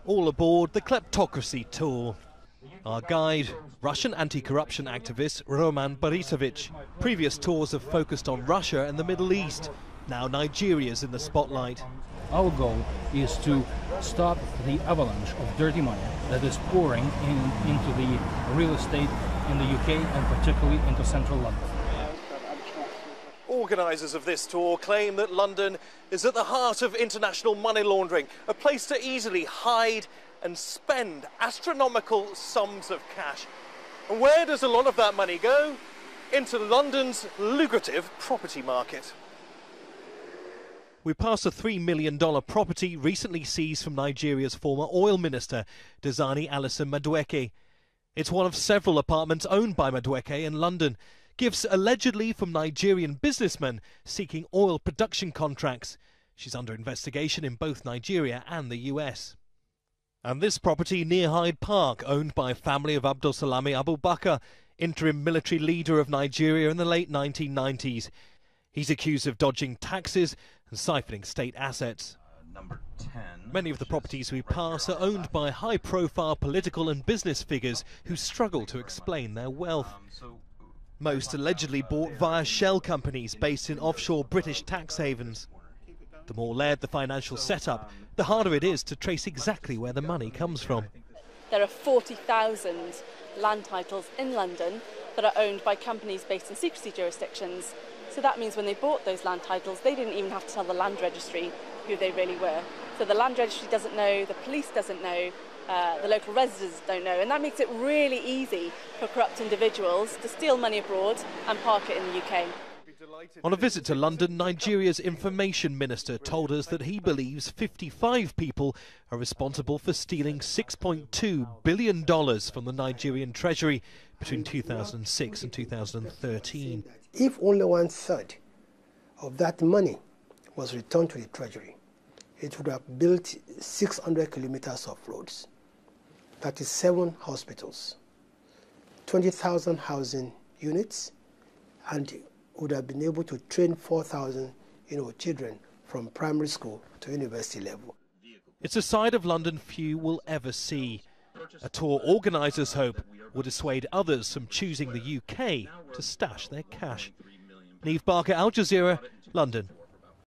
All aboard the Kleptocracy tour. Our guide, Russian anti-corruption activist Roman Borisovich. Previous tours have focused on Russia and the Middle East. Now Nigeria's in the spotlight. Our goal is to stop the avalanche of dirty money that is pouring into the real estate in the UK and particularly into central London. Organisers of this tour claim that London is at the heart of international money laundering, a place to easily hide and spend astronomical sums of cash. And where does a lot of that money go? Into London's lucrative property market. We pass a $3 million property recently seized from Nigeria's former oil minister, Diezani Alison Madueke. It's one of several apartments owned by Madueke in London. Gifts allegedly from Nigerian businessmen seeking oil production contracts. She's under investigation in both Nigeria and the US. And this property near Hyde Park, owned by a family of Abdulsalami Abubakar, interim military leader of Nigeria in the late 1990s. He's accused of dodging taxes and siphoning state assets. Number 10. Many of the properties we pass are owned by high-profile political and business figures who struggle to explain their wealth. Most allegedly bought via shell companies based in offshore British tax havens. The more layered the financial setup, the harder it is to trace exactly where the money comes from. There are 40,000 land titles in London that are owned by companies based in secrecy jurisdictions. So that means when they bought those land titles, they didn't even have to tell the land registry who they really were. So the land registry doesn't know, the police doesn't know, the local residents don't know, and that makes it really easy for corrupt individuals to steal money abroad and park it in the UK. On a visit to London, Nigeria's information minister told us that he believes 55 people are responsible for stealing $6.2 billion from the Nigerian treasury between 2006 and 2013. If only 1/3 of that money was returned to the treasury, it would have built 600 kilometers of roads, 37 hospitals, 20,000 housing units, and would have been able to train 4,000 children from primary school to university level. It's a side of London few will ever see. A tour organisers hope will dissuade others from choosing the UK to stash their cash. Neve Barker, Al Jazeera, London.